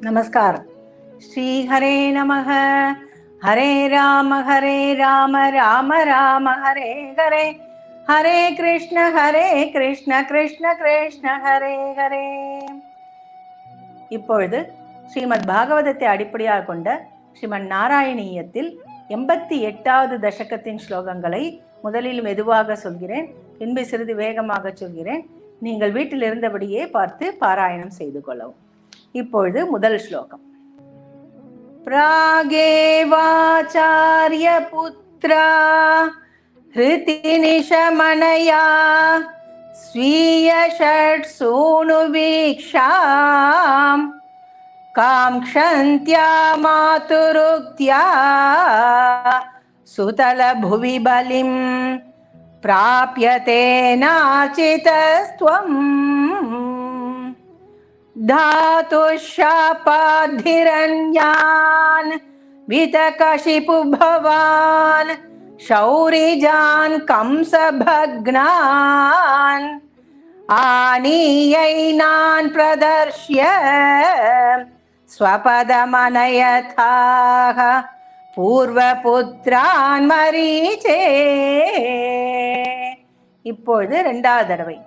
நமஸ்காரம். ஸ்ரீ ஹரே நமஹ. ஹரே ராம ராம ராம ஹரே ஹரே, ஹரே கிருஷ்ண கிருஷ்ண கிருஷ்ண ஹரே ஹரே. இப்பொழுது ஸ்ரீமத் பாகவதத்தை அடிப்படையாக கொண்ட ஸ்ரீமன் நாராயணீயத்தில் 88வது தசகத்தின் ஸ்லோகங்களை முதலில் மெதுவாக சொல்கிறேன், பின்பு சிறிது வேகமாக சொல்கிறேன். நீங்கள் வீட்டில் இருந்தபடியே பார்த்து பாராயணம் செய்து கொள்ளவும். இப்பொழுது முதல் ஸ்லோகம். பிராகேவாச்சார்ய புத்ரா ஹ்ருதிநிஷமனயா ஸ்வீய ஷட்சூனு வீக்ஷாம் காங்க்ஷந்த்யா மாதுருக்த்யா சுதல புவி பலிம் பிராப்யதே நாச்சிதஸ்த்வம் धातुशापाधिरन्यान् वितकशिपु भवान् शौरिजान् कंसभग्नान् आनीयैनान् प्रदर्श्य स्वपदमनयथाः பூர்வபுத்ரான் மரீச்சே. இப்பொழுது இரண்டாவது தடவை.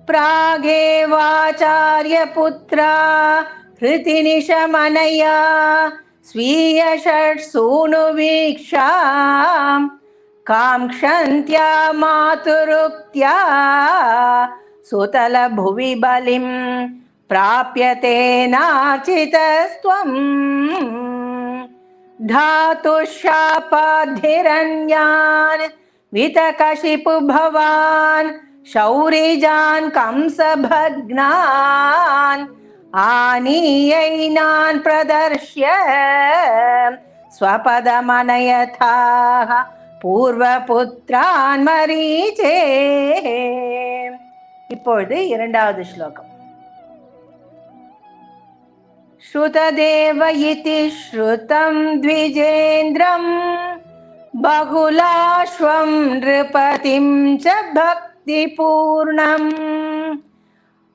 பிராகேவாச்சார்ய புத்ரா ஹ்ருதிநிஷமனயா ஸ்வீய ஷட்சூனு வீக்ஷாம் காங்க்ஷந்த்யா மாதுருக்த்யா சுதல புவி பலிம் பிராப்யதே நார்ச்சிதஸ்த்வம் धातुशापाधिरन्यान् वितकशिपु भवान् शौरिजान् कंसभग्नान् आनीयैनान् प्रदर्श्य स्वपदमनयथाः பூர்வபுத்ரான் மரீச்சே. இப்பொழுது இரண்டாவது ஸ்லோகம். ஸ்ருததேவ இதி ஸ்ருதம் த்விஜேந்திரம் பகுலாஸ்வம் நிருபதிம் ச பக்திபூர்ணம்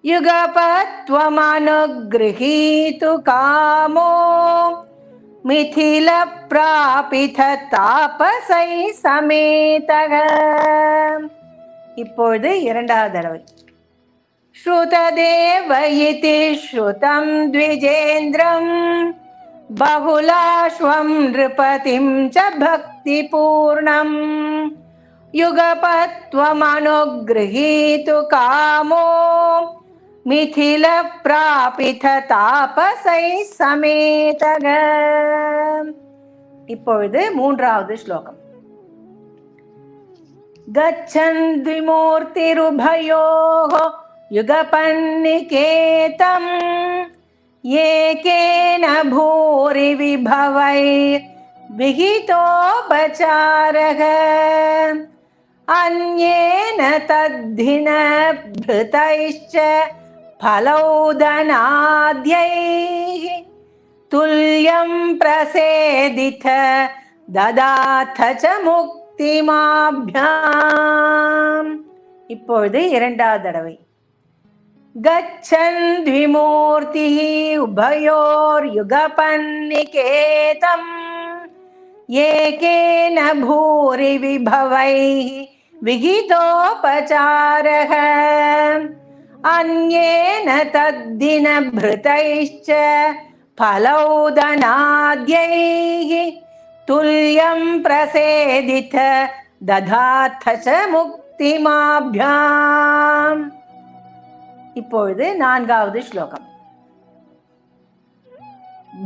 யுகபத்வமனுக்ருஹீது காமோ மிதில பிராபித தாபசை சமேதக. இப்பொழுது இரண்டாவது தடவை. ஸ்ருததேவ இதி ஸ்ருதம் த்விஜேந்திரம் பகுலாஸ்வம் நிருபதிம் ச பக்திபூர்ணம் யுகபத்வமனுக்ருஹீது காமோ மிதில பிராபித தாபசை சமேதக. இப்பொழுது மூன்றாவது ஸ்லோகம். கச்சன் த்விமூர்த்திருபயோः யுகபன்னிகேதம் ஏகேன பூரி விபவை விஹிதோபசாரக அன்யேன தத்தின ப்ருதைश्च ஃபலௌதனாத்யைः துல்யம் பிரசேதித ததாத ச முக்திமாப்யாம். இப்பொழுது இரண்டாவது தடவை. கச்சன் த்விமூர்த்திः உபயோர் யுகபன்னிகேதம் ஏகேன பூரி விபவைः விஹிதோபசாரக அன்யேன தத்தின ப்ருதைश्च ஃபலௌதனாத்யைः துல்யம் பிரசேதித ததாத ச முக்திமாப்யாம். இப்பொழுது நான்காவது ஸ்லோகம்.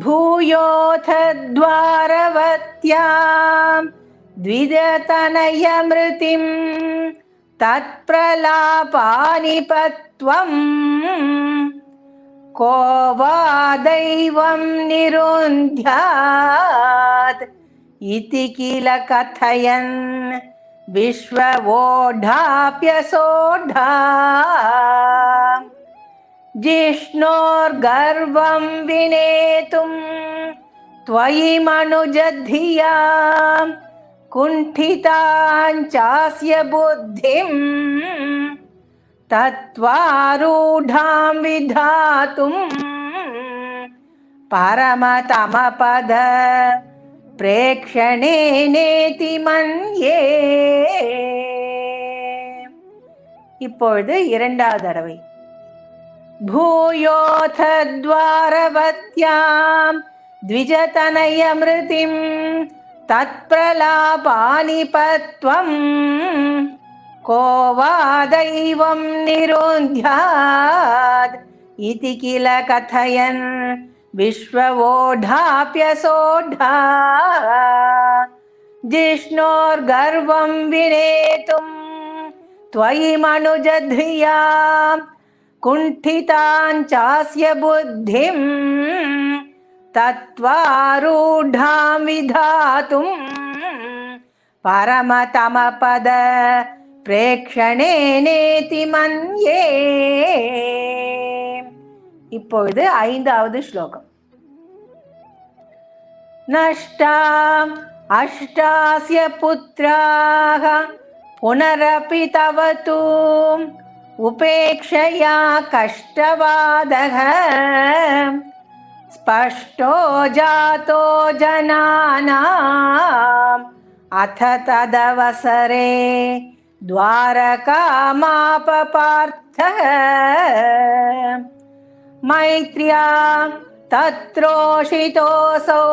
பூயோத த்வாரவத்யாம் த்விஜதனயமிருதிம் தத்ப்ரலாபானிபத்வம் கோ வா தெய்வம் நிருந்த்யாத் இதி கில கதயன் விஸ்வவோடாப்யசோடா ஜிஷ்ணோர்கர்வம் வினேதும் த்வயி மனுஜத்யாம் குண்டிதாஞ்சாஸ்ய புத்திம் தத்வாரூடாம் விதாத்தும் பரமதமபத பிரேக்ஷணே நேதி மன்யே. இப்பொழுது இரண்டாவது தடவை. பூயோத த்வாரவத்யாம் த்விஜதனயமிருதிம் தத்ப்ரலாபானிபத்வம் கோ வா தெய்வம் நிருத்யாத் இதி கில கதயன் விஸ்வவோடாப்யசோடா ஜிஷ்ணோர்கர்வம் வினேதும் त्वयि मनुजधिया कुण्ठिताञ्चास्य बुद्धिं तत्त्वारूढां विधातुं परमतमपद பிரேக்ஷணே நேதி மன்யே. இப்பொழுது ஐந்தாவது ஸ்லோகம். நஷ்டாம் அஷ்டாஸ்ய புத்ராக புனரபி தவது உபேக்ஷயா கஷ்டவாதக ஸ்பஷ்டோ ஜாதோ ஜனானாம் அத ததவசரே द्वारकामापपार्थः मैत्र्या तत्रोषितोऽसौ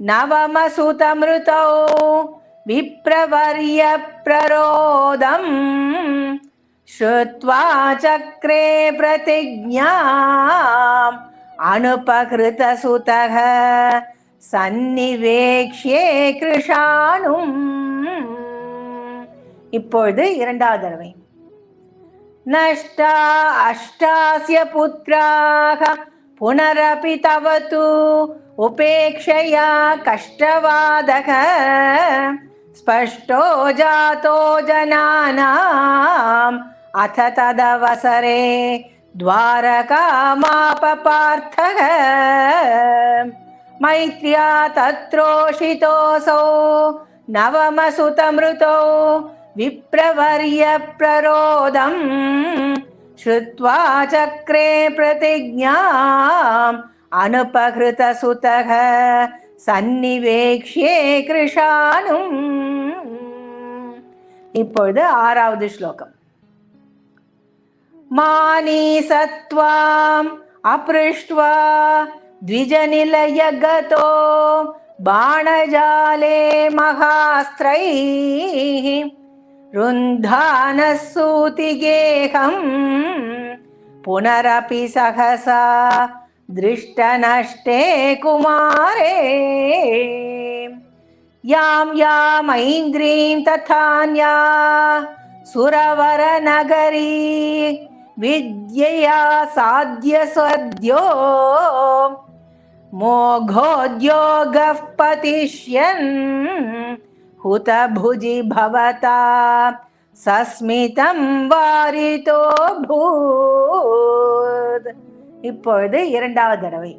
नवमसुतमृतौ विप्रवर्य प्ररोदम् श्रुत्वा चक्रे प्रतिज्ञाम् अनुपकृतसुतः सन्निवेक्ष्ये कृशानुम्. இப்பொழுது இரண்டாவது தடவை. நஷ்டா அஷ்டாஸ்ய புத்ராக புனரபி தவது உபேக்ஷயா கஷ்டவாதக ஸ்பஷ்டோ ஜாதோ ஜனானாம் அத ததவசரே द्वारकामापपार्थः मैत्र्या तत्रोषितोऽसौ नवमसुतमृतौ विप्रवर्य प्ररोदम् श्रुत्वा चक्रे प्रतिज्ञाम् अनुपकृतसुतः सन्निवेक्ष्ये कृशानुम्. இப்பொழுது ஆறாவது ஸ்லோகம். மானீசத்வாம் அப்ருஷ்ட்வா द्विजनिलयगतो बाणजाले महास्त्रैः रुन्धानः सूतिगेहम् पुनरपि सहसा दृष्टनष्टे कुमारे यां यामैन्द्रीं तथान्या सुरवरनगरी विद्यया साध्य सद्यो मोघोद्योगः पतिष्यन् हुतभुजि भवता சஸ்மிதம் வாரிதோ பூத். இப்பொழுது இரண்டாவது தடவை.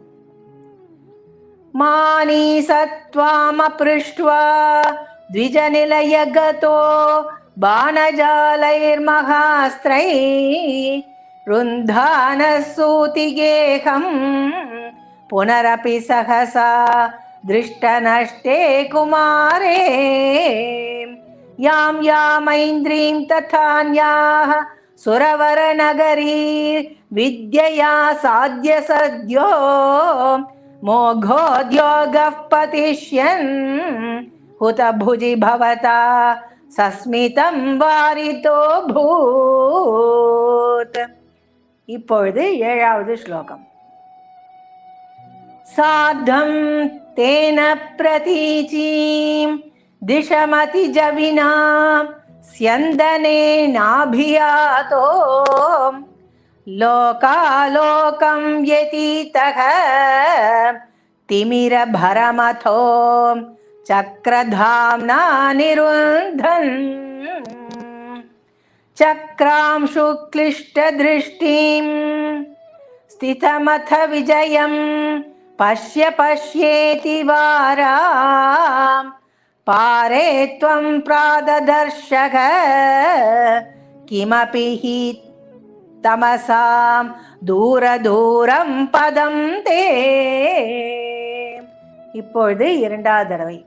மானீசத்வாம் அப்ருஷ்ட்வா द्विजनिलयगतो बाणजालैर्महास्त्रैः रुन्धानः सूतिगेहम् पुनरपि सहसा दृष्टनष्टे कुमारे यां यामैन्द्रीं तथान्याः सुरवरनगरी विद्यया साध्य सद्यो मोघोद्योगः पतिष्यन् हुतभुजि भवता சஸ்மிதம் வாரிதோ பூத். இப்பொழுது ஏழாவது ஸ்லோகம். சாத்தம் தேன பிரதீச்சீம் திஷமதி ஜவினா ஸ்யந்தனே நாபியாதோ லோகாலோகம் யதீதக திமிர பரமதோ சக்ரதாம்னா நிருந்தன் சக்ராம்சு க்ளிஷ்டத்ருஷ்டிம் ஸ்திதமத விஜயம் பஷ்ய பஷ்யேதி வாராம் பாரே த்வம் ப்ராததர்ஷக கிமபி ஹி தமசாம் தூர தூரம் பதம் தே. இப்பொழுது இரண்டாவது தடவை.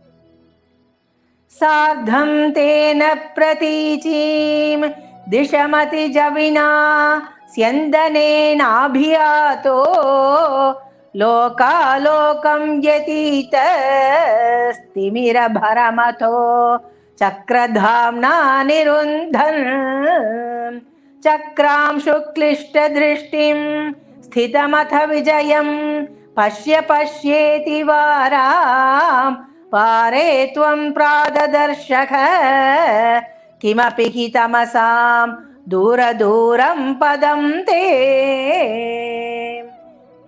சார்த்தம் தேன பிரதீச்சீம் திஷமதி ஜவினா ஸ்யந்தனேனாபியாதோ லோகாலோகம் யதீதஸ்திமிரபரமதோ சக்ரதாம்னா நிருந்தன் சக்ராம் சுக்லிஷ்டதிருஷ்டிம் ஸ்திதமத விஜயம் பஷ்ய பஷ்யேதி வாராம் பாரே த்வம் ப்ராததர்ஷக கிமபி ஹி தமசாம் தூர தூரம் பதம் தே.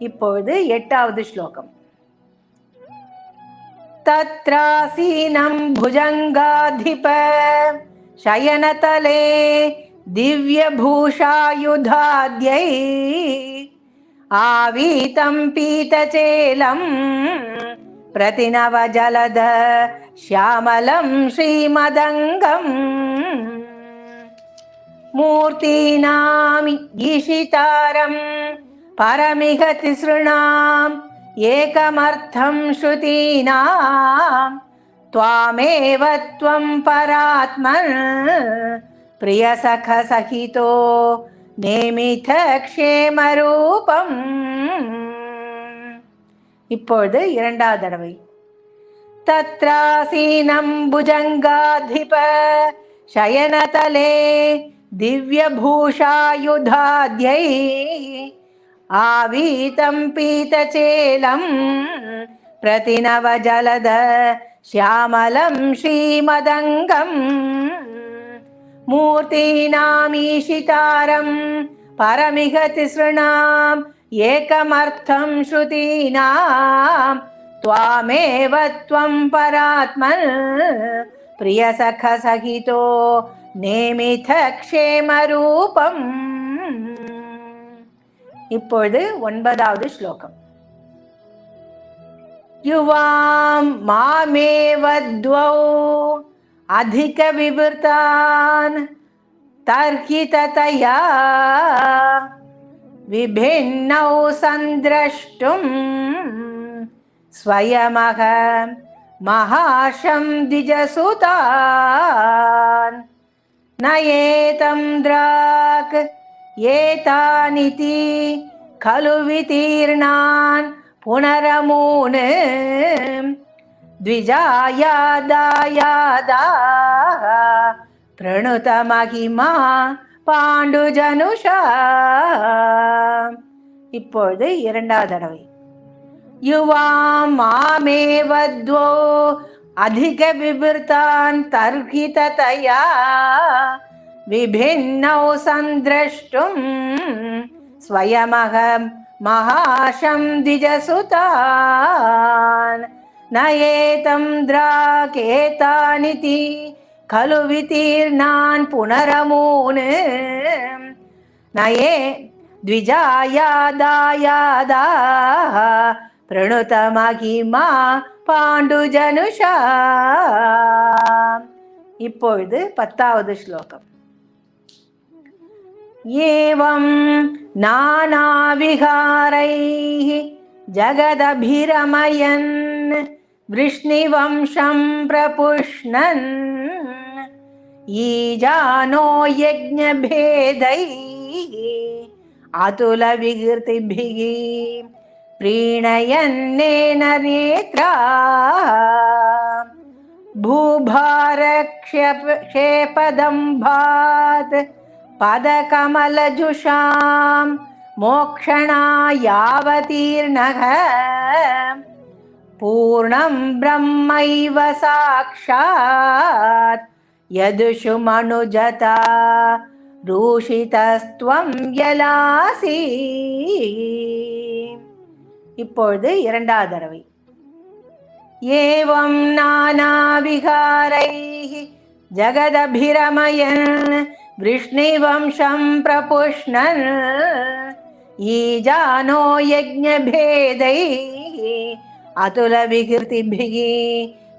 இப்பொழுது எட்டாவது ஸ்லோகம். தத்ராசீனம் புஜங்காதிப சயனதலே திவ்யபூஷாயுதாத்யை ஆவீதம் பீதச்சேலம் பிரதிநவஜலத ஷ்யாமலம் ஸ்ரீமதங்கம் மூர்த்தீனாம் ஈஷிதாரம் பரமிக திஸ்ருணாம் ஏகமர்த்தம் ஸ்ருதீனாம் த்வாமேவ த்வம் பராத்மன் பிரியசக சகிதோ நேமித க்ஷேமரூபம். இப்பொழுது இரண்டாவது தடவை. தத்ராசீனம் புஜங்காதிப சயனதலே திவ்யபூஷாயுதாத்யை ஆவீதம் பீதச்சேலம் பிரதிநவஜலத ஷ்யாமலம் ஸ்ரீமதங்கம் மூர்த்தீனாமீஷிதாரம் பரமிக திஸ்ருணாம் ஏகமர்த்தம் ஸ்ருதீனாம் த்வாமேவ த்வம் பராத்மன் பிரியசக சகிதோ நேமித க்ஷேமரூபம். இப்பொழுது ஒன்பதாவது ஸ்லோகம். யுவாம் மாமேவத்வௌ அதிக விவர்தான் தர்ஹி ததயா விபின்னௌ சந்திரஷ்டும் ஸ்வயமக மகாஷம் திஜசுதான் நயேதம் த்ராக் ஏதானிதி கலு விதீர்ணான் புனரமூன் த்விஜாயாதாயாதா பிரணுத மகிமா பாண்டுஜனுஷா. இப்பொழுது இரண்டாவது தடவை. யுவாம் மாமேவத்வோ அதிக விவர்தான் தர்ஹி ததயா விபின்னௌ சந்திரஷ்டும் ஸ்வயமகம் மகாஷம் திஜசுதான் நயேதம் திராகேதானிதி கலு விதீர்ணான் புனரமூன் நயே த்விஜாயாதாயாதா பிரணுத மகிமா பாண்டுஜனுஷா. இப்பொழுது பத்தாவது ஸ்லோகம். ஏவம் நானாவிகாரைः ஜகதபிரமயன் விஷ்ணிவம்சம் பிரபுஷ்ணன் ஈஜானோ யஜ்ஞபேதைः அதுல விகிருதிபிः प्रीणयन्नेन नेत्रा भूभारक्षेपदम्भात् पदकमलजुषां मोक्षणा यावतीर्णः पूर्णं ब्रह्मैव साक्षात् यदुषु मनुजता रूषितस्त्वं यलासि. இப்பொழுது இரண்டாவது தடவை. ஏவம் நானாவிகாரைः ஜகதபிரமயன் விஷ்ணிவம்சம் பிரபுஷ்ணன் ஈஜானோ யஜ்ஞபேதைः அதுல விகிருதிபிः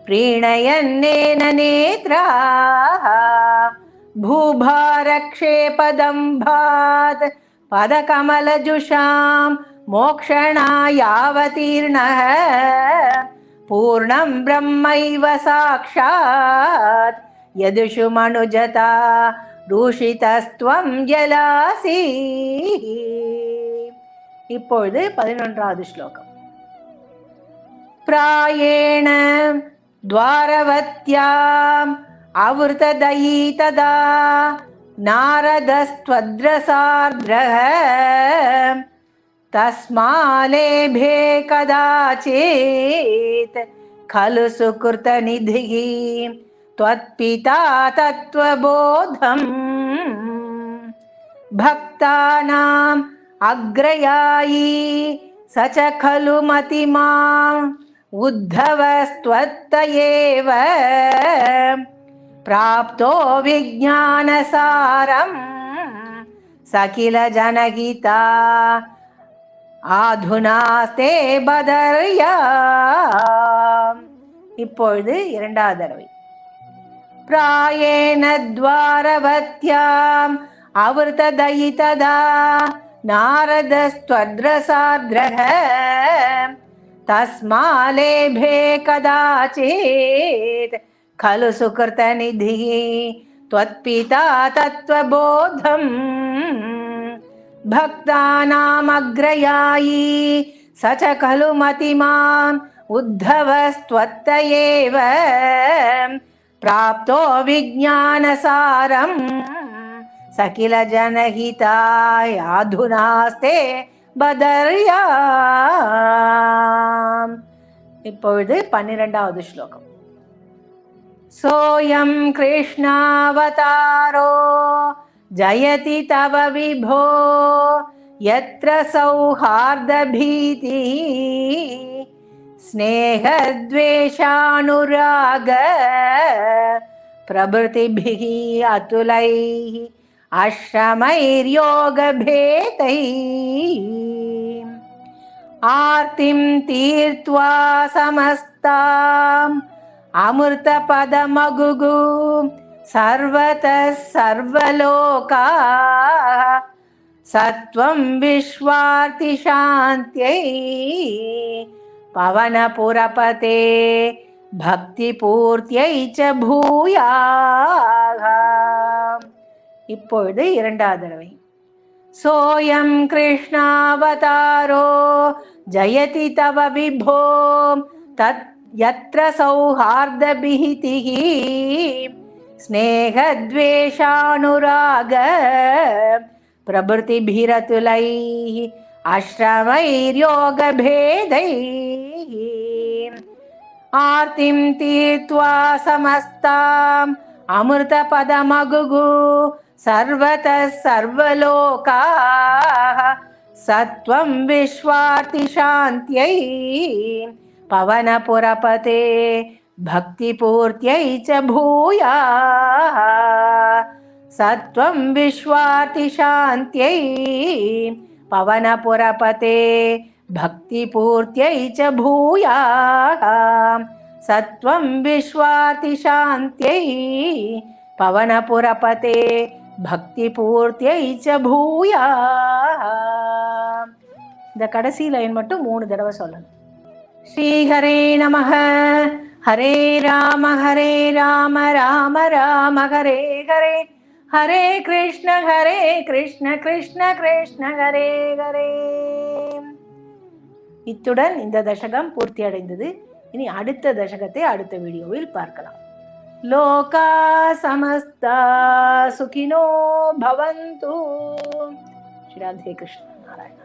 प्रीणयन्नेन नेत्राः भूभारक्षेपदम्भात् पदकमलजुषां मोक्षणायावतीर्णः पूर्णं ब्रह्मैव साक्षात् यदुषु मनुजता दूषितस्त्वं जलासि. இப்பொழுது 11வது ஸ்லோகம். प्रायेण द्वारवत्याम् आवृतदयी तदा नारदस्त्वद्रसार्द्रः तस्मालेभे कदाचित् खलु सुकृतनिधिः त्वत्पिता तत्त्वबोधम् भक्तानाम् अग्रयायी स च खलु मतिमाम् उद्धवस्त्वत्तयेव प्राप्तो विज्ञानसारं स किल जनहिता ஆதுனாஸ்தே பதர்யா. இப்பொழுது 2வது தடவை. பிராயேண துவாரவத்யாம் அவர்ததயி ததா நாரதஸ்த்வத்ரசார்த்ரஹ தஸ்மாலேபே கதாச்சித் खलु सुकृतनिधिः त्वत्पिता तत्त्वबोधम् भक्तानामग्रयायी स च खलु मतिमाम् उद्धवस्त्वत्तयेव प्राप्तो विज्ञानसारं स किल जनहिताय अधुनास्ते बदर्या. இப்பொழுது 12வது ஸ்லோகம். सोऽयं कृष्णावतारो जयति तव विभो यत्र सौहार्दभीतिः स्नेहद्वेषानुराग प्रभृतिभिः अतुलैः आश्रमैर्योगभेदैः आर्तिं तीर्त्वा समस्ताम् अमृतपदमगुगु सर्वतः सर्वलोकाः सत्वं विश्वार्तिशान्त्यै पवनपुरपते भक्तिपूर्त्यै च भूयाः. இப்பொழுது 2வது தடவை. सोऽयं कृष्णावतारो जयति तव विभो तत् यत्र सौहार्दभीतिः स्नेहद्वेषानुराग प्रभृतिभिरतुलैः आश्रमैर्योगभेदैः आर्तिं तीर्त्वा समस्ताम् अमृतपदमगुगु सर्वतः सर्वलोकाः सत्वं विश्वार्तिशान्त्यै पवनपुरपते भक्तिपूर्त्यै च भूयाः सत्वं विश्वार्तिशान्त्यै पवनपुरपते भक्तिपूर्त्यै च भूयाः सत्वं विश्वार्तिशान्त्यै पवनपुरपते भक्तिपूर्त्यै च भूयाः. இந்த கடைசி லைன் மட்டும் 3 தடவை சொல்லணும். श्रीहरे नमः. हरे राम राम राम हरे हरे हरे कृष्ण कृष्ण कृष्ण हरे हरे. இத்துடன் இந்த தசகம் பூர்த்தி அடைந்தது. இனி அடுத்த தசகத்தை அடுத்த வீடியோவில் பார்க்கலாம். லோகா சமஸ்தா சுகினோ பவந்து. ஸ்ரீ ராதே கிருஷ்ண நாராயண.